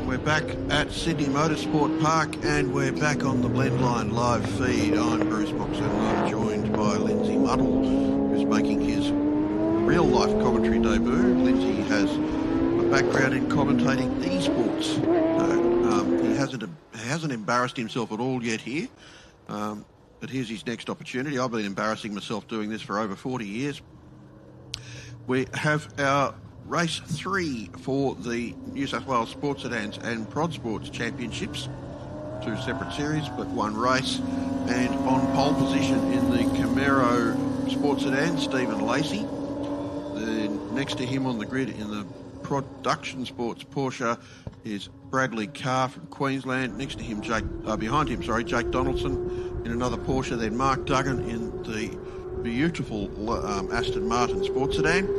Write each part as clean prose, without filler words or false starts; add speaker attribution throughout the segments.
Speaker 1: We're back at Sydney Motorsport Park and we're back on the Blendline live feed. I'm Bruce Moxon and I'm joined by Lindsay Muddle, who's making his real-life commentary debut. Lindsay has a background in commentating esports. He hasn't embarrassed himself at all yet here, but here's his next opportunity. I've been embarrassing myself doing this for over 40 years. We have our Race 3 for the New South Wales Sports Sedans and Prod Sports Championships. Two separate series, but one race. And on pole position in the Camaro Sports Sedan, Stephen Lacey. Then next to him on the grid in the Production Sports Porsche is Bradley Carr from Queensland. Next to him, behind him, Jake Donaldson in another Porsche. Then Mark Duggan in the beautiful Aston Martin Sports Sedan.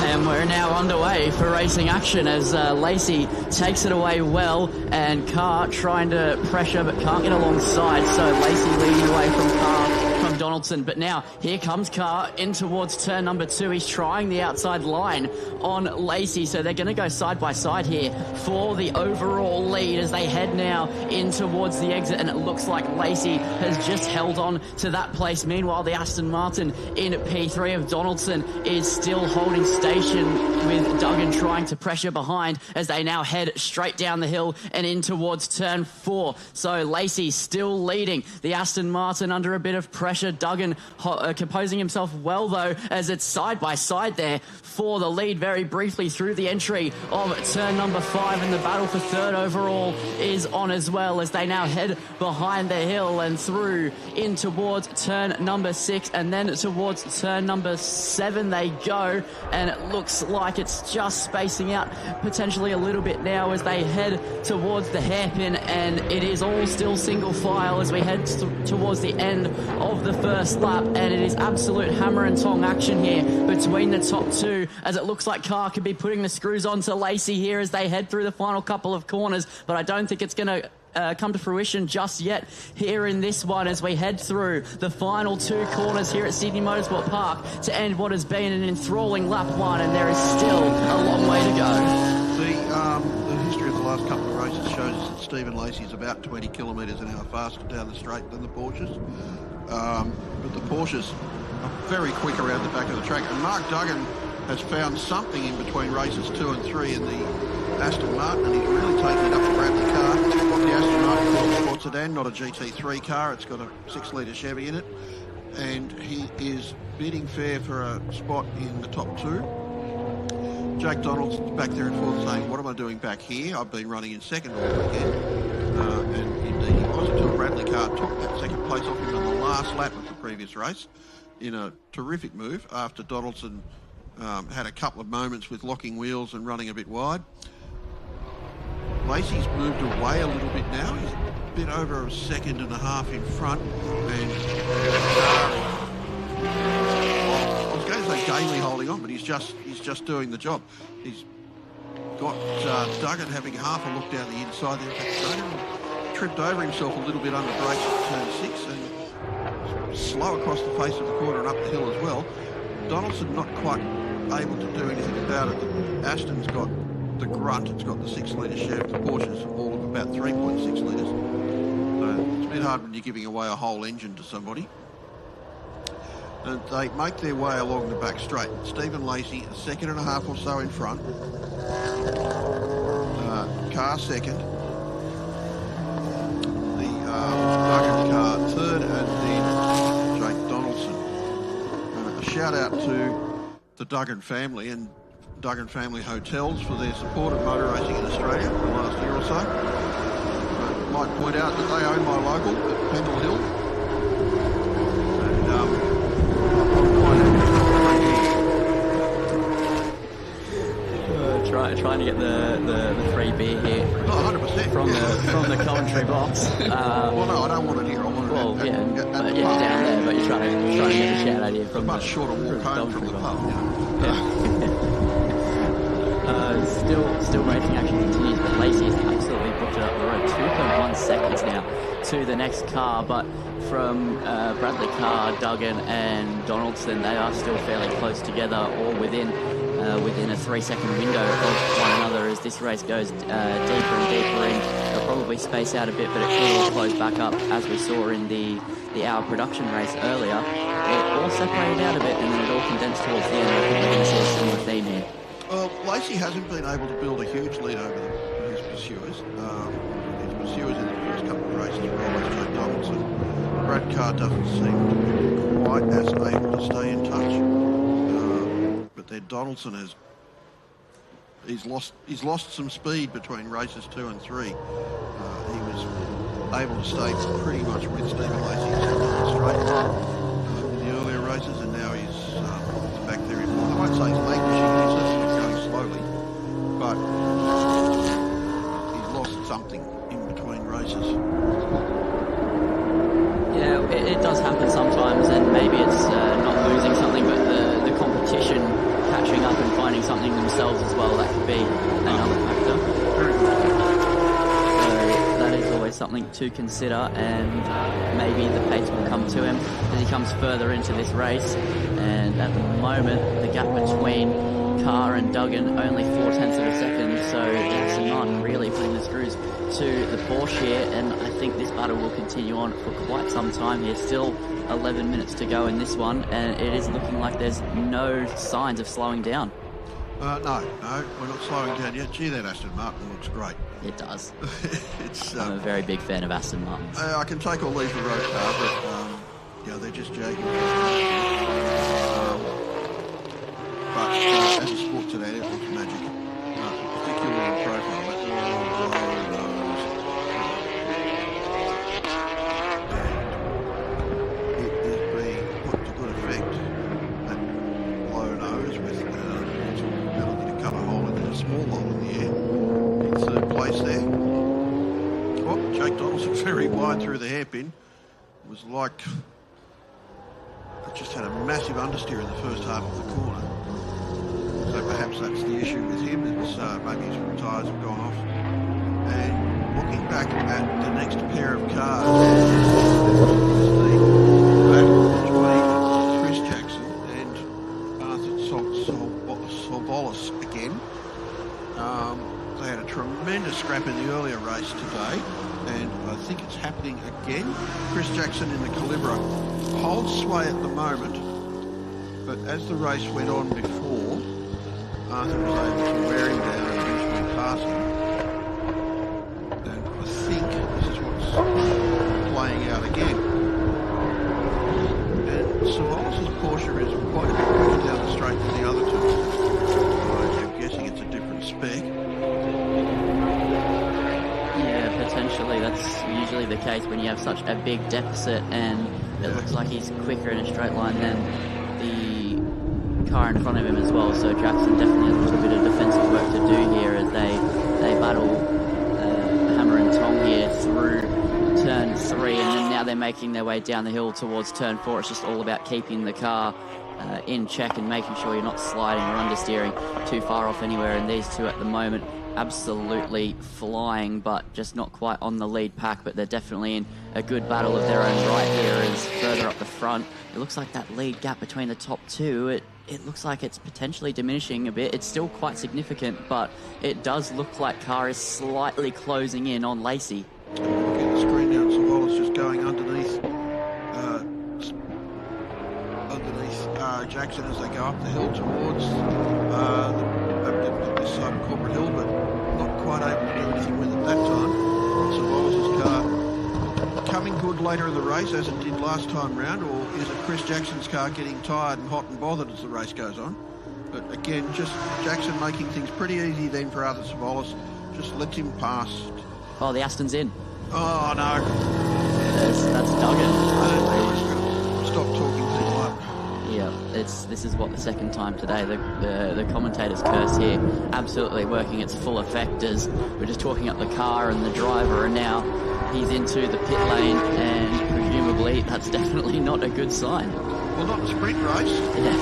Speaker 2: And we're now underway for racing action as Lacey takes it away well, and Carr trying to pressure but can't get alongside, so Lacey leading away from Carr, from Donaldson. But now here comes Carr in towards turn number 2. He's trying the outside line on Lacey, so they're going to go side by side here for the overall lead as they head now in towards the exit, and it looks like Lacey has just held on to that place. Meanwhile, the Aston Martin in P3 of Donaldson is still holding station, with Duggan trying to pressure behind as they now head straight down the hill and in towards turn 4. So Lacey still leading the Aston Martin under a bit of pressure. Duggan composing himself well, though, as it's side by side there for the lead very briefly through the entry of turn number 5, and the battle for third overall is on as well as they now head behind the hill and through in towards turn number 6, and then towards turn number 7 they go, and it looks like it's just spacing out potentially a little bit now as they head towards the hairpin, and it is all still single file as we head towards the end of the first lap, and it is absolute hammer and tong action here between the top two, as it looks like Carr could be putting the screws on to Lacey here as they head through the final couple of corners, but I don't think it's going to come to fruition just yet here in this one as we head through the final 2 corners here at Sydney Motorsport Park to end what has been an enthralling lap 1, and there is still a long way to go.
Speaker 1: The history of the last couple of races shows us that Stephen Lacey is about 20 kilometres an hour faster down the straight than the Porsches. But the Porsches are very quick around the back of the track, and Mark Duggan has found something in between races 2 and 3 in the Aston Martin, and he's really taken it up to Bradley Carr. The Aston Martin Sports Sedan, not a GT3 car, it's got a 6-litre Chevy in it, and he is bidding fair for a spot in the top 2. Jake Donaldson's back there in fourth saying, what am I doing back here? I've been running in second all weekend. And indeed he was, until Bradley Carr took that second place off him in the last lap of the previous race in a terrific move after Donaldson had a couple of moments with locking wheels and running a bit wide. Lacey's moved away a little bit now. He's a bit over a second and a half in front, and I was going to say gamely holding on, but he's just doing the job. He's got Duggan having half a look down the inside there. Duggan tripped over himself a little bit under brakes at turn 6 and slow across the face of the corner and up the hill as well. Donaldson not quite able to do anything about it. The Aston's got the grunt, it's got the 6-litre Chevy, the Porsche's all of about 3.6 litres. So it's a bit hard when you're giving away a whole engine to somebody. And they make their way along the back straight. Stephen Lacey, a second and a half or so in front. Carr second. The Duggan car third, and then Jake Donaldson. A shout out to the Duggan family and Duggan Family Hotels for their support of motor racing in Australia for the last year or so. I might point out that they own my local at Pendle Hill. And
Speaker 2: Trying to get the free beer here.
Speaker 1: 100%.
Speaker 2: From the commentary box.
Speaker 1: Well, no, I don't want it here. I want it
Speaker 2: down there, but you're trying to get a shout out here from
Speaker 1: much shorter walk home from the pub.
Speaker 2: Still racing action continues, but Lacey has absolutely booked it up the road. 2.1 seconds now to the next car, but from Bradley Carr, Duggan and Donaldson, they are still fairly close together, or within a 3-second window of one another as this race goes deeper and deeper in. They'll probably space out a bit, but it should all close back up as we saw in the hour production race earlier. It all separated out a bit and then it all condensed towards the end. I think we're going to see a similar theme here.
Speaker 1: Well, Lacey hasn't been able to build a huge lead over his pursuers. His pursuers in the first couple of races were always Joe Donaldson. Brad Carr doesn't seem to be quite as able to stay in touch. But then Donaldson he's lost some speed between races 2 and 3. He was able to stay pretty much with Stephen Lacey straight in the earlier races, and now he's back there. I won't say he's languishing, he's just going slowly, but he's lost something in between races.
Speaker 2: Yeah, it does happen sometimes, and maybe it's not losing something, but the competition catching up and finding something themselves as well. That could be another factor. So that is always something to consider, and maybe the pace will come to him as he comes further into this race. And at the moment, the gap between Carr and Duggan only 0.4 of a second, so Aston Martin really putting the screws to the Porsche here, and I think this battle will continue on for quite some time here. Still 11 minutes to go in this one, and it is looking like there's no signs of slowing down.
Speaker 1: No, we're not slowing down yet. Gee, that Aston Martin looks great.
Speaker 2: It does. I'm a very big fan of Aston Martins.
Speaker 1: I can take or leave the road car, but they're just jagging. But as a sport today, it looks magic, particularly in profile. It is being put to good effect. That low nose with its ability to cut a hole in a small hole in the air. In third place there. Oh, Jake Donaldson very wide through the hairpin. It was like it just had a massive understeer in the first half of the corner. So perhaps that's the issue with him. It's maybe his tyres have gone off. And looking back at the next pair of cars, the battle between Chris Jackson and Arthur Solvolis again. They had a tremendous scrap in the earlier race today, and I think it's happening again. Chris Jackson in the Calibra holds sway at the moment, but as the race went on before, Arthur was able to wear him down and eventually pass him. And I think this is what's playing out again. And Savolis' Porsche is quite a bit quicker down the straight than the other two. I'm guessing it's a different spec.
Speaker 2: Yeah, potentially. That's usually the case when you have such a big deficit, and it looks like he's quicker in a straight line than the car in front of him as well. So Jackson definitely has a little bit of defensive work to do here as they battle hammer and tong here through turn 3, and then now they're making their way down the hill towards turn 4. It's just all about keeping the car in check and making sure you're not sliding or understeering too far off anywhere. And these two at the moment absolutely flying, but just not quite on the lead pack, but they're definitely in a good battle of their own right here. As further up the front, it looks like that lead gap between the top two, it looks like it's potentially diminishing a bit. It's still quite significant, but it does look like Carr is slightly closing in on Lacey.
Speaker 1: Look at the screen now, Savolis just going underneath Jackson as they go up the hill towards this side of Corporate Hill, but not quite able to do anything with it that time. Savolis' car coming good later in the race as it did last time round, or is it Chris Jackson's car getting tired and hot and bothered as the race goes on? But again, just Jackson making things pretty easy then for Arthur Savolis. Just lets him pass.
Speaker 2: Oh, the Aston's in.
Speaker 1: Oh, no.
Speaker 2: That's Duggan.
Speaker 1: Stop talking too much.
Speaker 2: Yeah, this is what the second time today. The commentator's curse here absolutely working its full effect as we're just talking up the car and the driver, and now he's into the pit lane, and presumably that's definitely not a good sign.
Speaker 1: Well, not a sprint race.
Speaker 2: Yeah.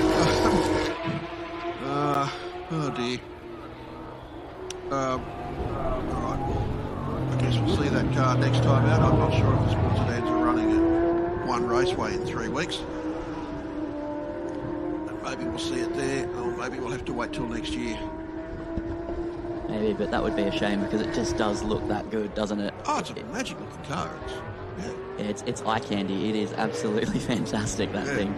Speaker 1: Oh dear. All right, well, I guess we'll see that car car next time out. I'm not sure if the Sports Sedans are running at one raceway in 3 weeks. And maybe we'll see it there, or maybe we'll have to wait till next year.
Speaker 2: Maybe, but that would be a shame because it just does look that good, doesn't it?
Speaker 1: Oh, it's a magic looking car.
Speaker 2: It's eye candy. It is absolutely fantastic, that thing.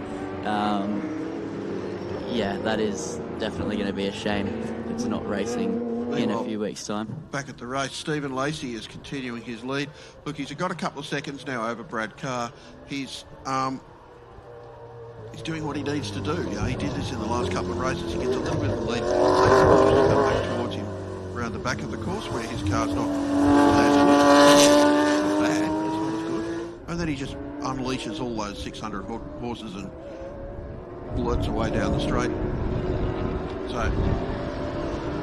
Speaker 2: Yeah, that is definitely going to be a shame if it's not racing in a few weeks' time.
Speaker 1: Back at the race, Stephen Lacey is continuing his lead. Look, he's got a couple of seconds now over Brad Carr. He's doing what he needs to do. You know, he did this in the last couple of races. He gets a little bit of the lead. He's come back towards him around the back of the course where his car's not bad, but it's not as good. And then he just unleashes all those 600 horses and blurts away down the straight. So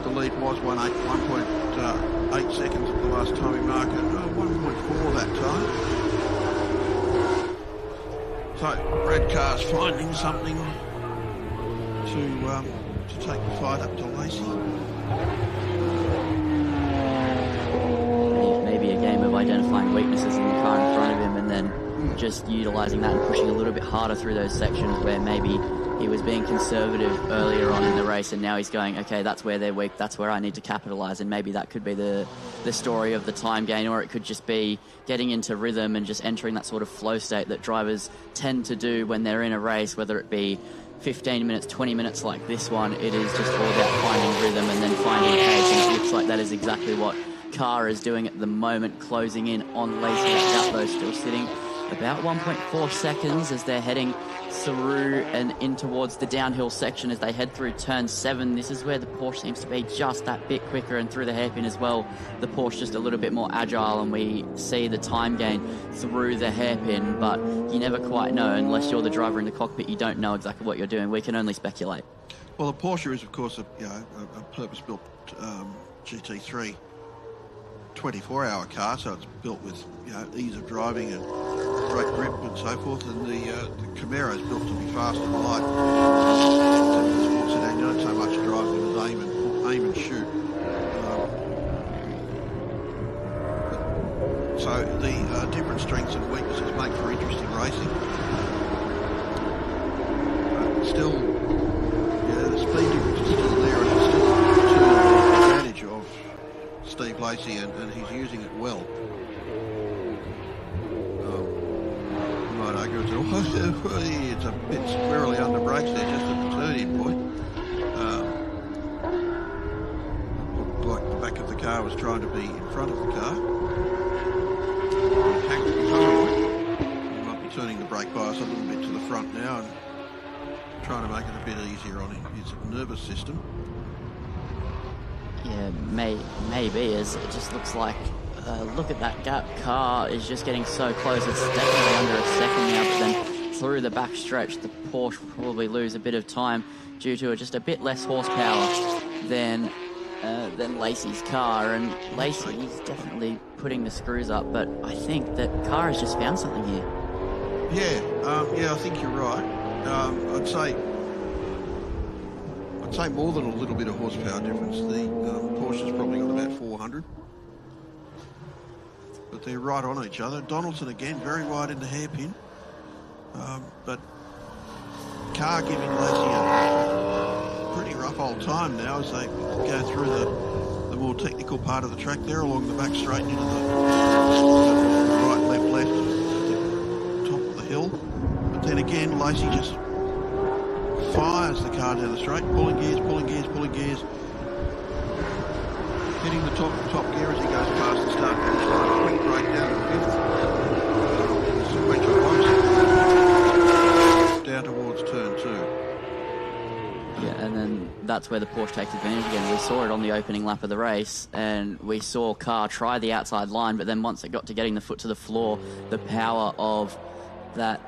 Speaker 1: the lead was 1.8 seconds at the last timing marker, 1.4 that time. So Brad Carr's finding something to take the fight up to Lacey.
Speaker 2: Maybe a game of identifying weaknesses in the car in front of him and then just utilising that and pushing a little bit harder through those sections where maybe he was being conservative earlier on in the race and now he's going, okay, that's where they're weak, that's where I need to capitalise, and maybe that could be the story of the time gain, or it could just be getting into rhythm and just entering that sort of flow state that drivers tend to do when they're in a race, whether it be 15 minutes, 20 minutes like this one. It is just all about finding rhythm and then finding pace, and it looks like that is exactly what Carr is doing at the moment, closing in on Lacey. That gap though still sitting about 1.4 seconds as they're heading through and in towards the downhill section as they head through turn 7. This is where the Porsche seems to be just that bit quicker, and through the hairpin as well, the Porsche just a little bit more agile, and we see the time gain through the hairpin, but you never quite know unless you're the driver in the cockpit. You don't know exactly what you're doing. We can only speculate.
Speaker 1: Well, the Porsche is of course a purpose-built GT3 24-hour car, so it's built with ease of driving and great grip and so forth, and the Camaro is built to be fast and light. The Sports Sedan, you don't so much drive with aim and shoot. So the different strengths and weaknesses make for interesting racing. Still, the speed difference is still there, and it's still to the advantage of Steve Lacey, and he's using it well. You might argue it's a bit squirrely under brakes there just at the turning point. Looked like the back of the car was trying to be in front of the car. He might be turning the brake bias a little bit to the front now and trying to make it a bit easier on his nervous system.
Speaker 2: Yeah, maybe, as it just looks like, look at that gap. Carr is just getting so close. It's definitely under a second now, but then through the back stretch, the Porsche will probably lose a bit of time due to just a bit less horsepower than Lacey's car. And Lacey is definitely putting the screws up, but I think that Carr has just found something here. Yeah, I think you're right. I'd say more than a little bit of horsepower difference. The Porsche's probably got about 400. But they're right on each other. Donaldson again, very wide in the hairpin. But Carr giving Lacey a pretty rough old time now as they go through the more technical part of the track there along the back straight into the right, left, the top of the hill. But then again, Lacey just fires the car down the straight, pulling gears. Hitting the top gear as he goes past the start finish line. Quick break down to fifth. Sequential box. Down towards turn 2. Yeah, and then that's where the Porsche takes advantage again. We saw it on the opening lap of the race, and we saw Carr try the outside line, but then once it got to getting the foot to the floor, the power of that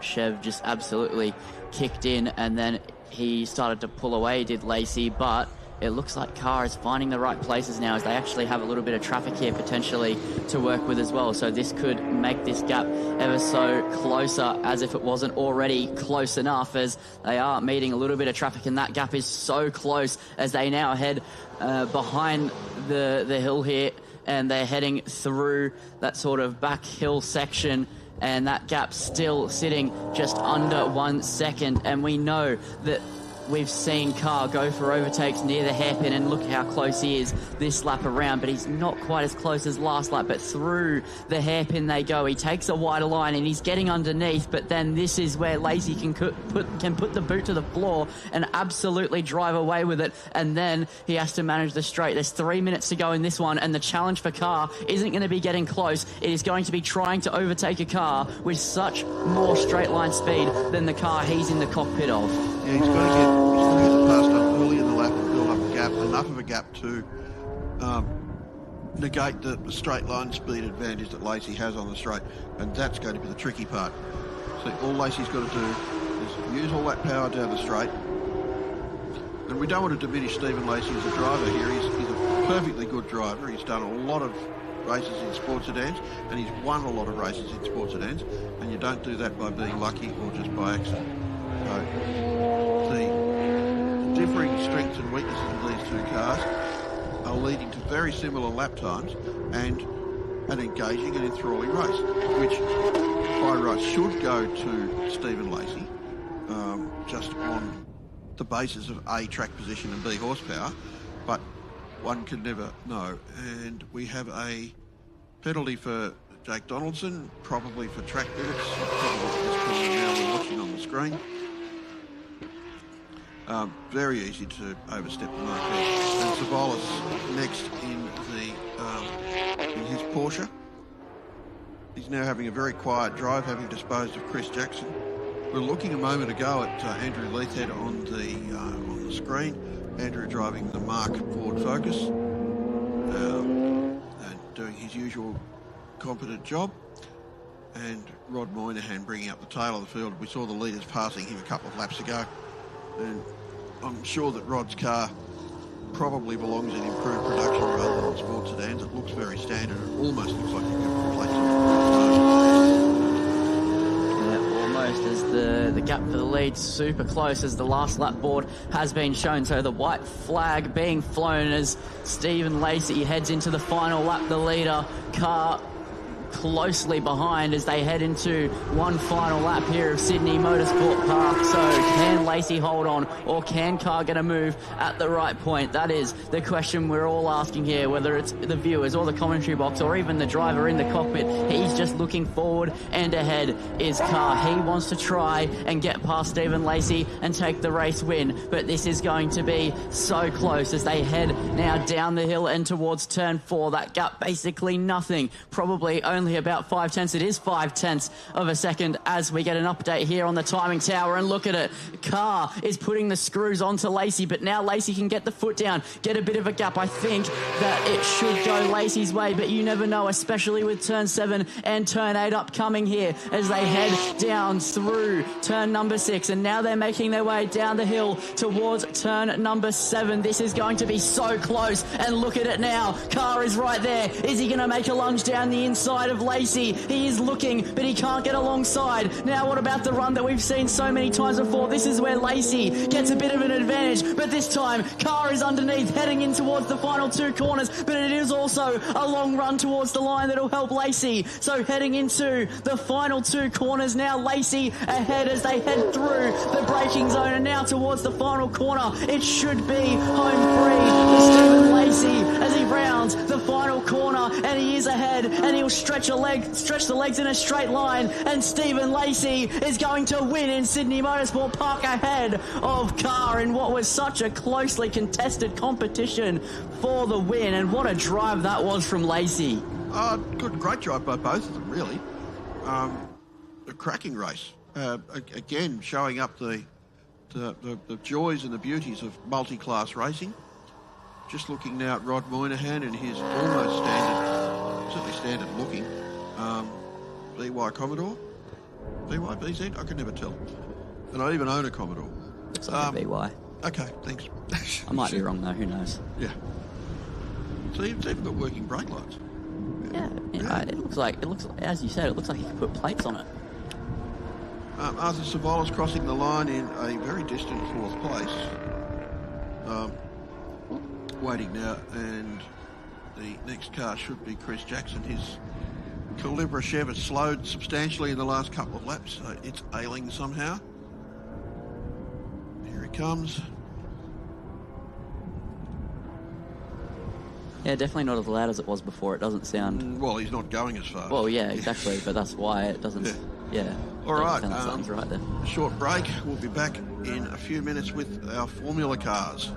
Speaker 2: Chev just absolutely kicked in, and then he started to pull away, did Lacey, but it looks like Carr is finding the right places now as they actually have a little bit of traffic here potentially to work with as well. So this could make this gap ever so closer, as if it wasn't already close enough, as they are meeting a little bit of traffic, and that gap is so close as they now head behind the hill here. and they're heading through that sort of back hill section, and that gap's still sitting just under 1 second. And we know that we've seen Carr go for overtakes near the hairpin, and look how close he is this lap around, but he's not quite as close as last lap. But through the hairpin they go. He takes a wider line and he's getting underneath, but then this is where Lacey can put the boot to the floor and absolutely drive away with it, and then he has to manage the straight. There's 3 minutes to go in this one, and the challenge for Carr isn't going to be getting close. It is going to be trying to overtake a car with such more straight line speed than the car he's in the cockpit of.
Speaker 1: Yeah, he's got to get the passed up early in the lap and build up a gap, enough of a gap to negate the straight line speed advantage that Lacey has on the straight, and that's going to be the tricky part. So all Lacey's got to do is use all that power down the straight, and we don't want to diminish Stephen Lacey as a driver here. He's a perfectly good driver. He's done a lot of races in sports sedans, and he's won a lot of races in sports sedans, and you don't do that by being lucky or just by accident. So the differing strengths and weaknesses of these two cars are leading to very similar lap times and an engaging and enthralling race, which by right should go to Stephen Lacey, just on the basis of A, track position, and B, horsepower, but one can never know. And we have a penalty for Jake Donaldson, probably for track limits, probably at this point now we're watching on the screen. Very easy to overstep the mark there. And Savalas next in his Porsche. He's now having a very quiet drive, having disposed of Chris Jackson. We're looking a moment ago at Andrew Leithhead on the screen. Andrew driving the Mark Ford Focus and doing his usual competent job. And Rod Moynihan bringing up the tail of the field. We saw the leaders passing him a couple of laps ago. And I'm sure that Rod's car probably belongs in improved production rather than sports sedans. It looks very standard. It almost looks like you could replace it.
Speaker 2: Yeah, almost, as the gap for the lead super close as the last lap board has been shown. So the white flag being flown as Stephen Lacey heads into the final lap. The leader car closely behind as they head into one final lap here of Sydney Motorsport Park. So can Lacey hold on, or can Carr get a move at the right point? That is the question we're all asking here, whether it's the viewers or the commentary box or even the driver in the cockpit. He's just looking forward, and ahead is Carr. He wants to try and get past Stephen Lacey and take the race win, but this is going to be so close as they head now down the hill and towards turn 4. That gap basically nothing, probably only about 5/10. It is 5/10 of a second as we get an update here on the timing tower, and look at it. Carr is putting the screws onto Lacey, but now Lacey can get the foot down, get a bit of a gap. I think that it should go Lacey's way, but you never know, especially with turn 7 and turn 8 upcoming here as they head down through turn number 6, and now they're making their way down the hill towards turn number 7. This is going to be so close, and look at it now. Carr is right there. Is he going to make a lunge down the inside of Lacey? He is looking, but he can't get alongside. Now what about the run that we've seen so many times before? This is where Lacey gets a bit of an advantage, but this time Carr is underneath, heading in towards the final 2 corners, but it is also a long run towards the line that'll help Lacey. So heading into the final 2 corners now, Lacey ahead as they head through the braking zone, and now towards the final corner. It should be home free for Stephen Lacey as he rounds the final corner, and he is ahead, and he'll stretch the legs in a straight line, and Stephen Lacey is going to win in Sydney Motorsport Park ahead of Carr in what was such a closely contested competition for the win. And what a drive that was from Lacey.
Speaker 1: Great drive by both of them, really. A cracking race. Again, showing up the joys and the beauties of multi-class racing. Just looking now at Rod Moynihan and his almost standard, certainly standard looking, BY Commodore. BY, BZ? I can never tell. And I even own a Commodore.
Speaker 2: Looks like a BY.
Speaker 1: Okay, thanks.
Speaker 2: I might be wrong though, who knows?
Speaker 1: Yeah. So it's even got working brake lights.
Speaker 2: Yeah. It looks like, as you said, it looks like you could put plates on it.
Speaker 1: Arthur Savalas crossing the line in a very distant 4th place. Waiting now, and The next car should be Chris Jackson. His Calibra Chev has slowed substantially in the last couple of laps, so it's ailing somehow. Here he comes.
Speaker 2: Yeah, definitely not as loud as it was before. It doesn't sound...
Speaker 1: Well, he's not going as fast.
Speaker 2: Well, yeah, exactly, but that's why it doesn't... Yeah.
Speaker 1: All right.
Speaker 2: Sounds right there.
Speaker 1: Short break. We'll be back in a few minutes with our Formula cars.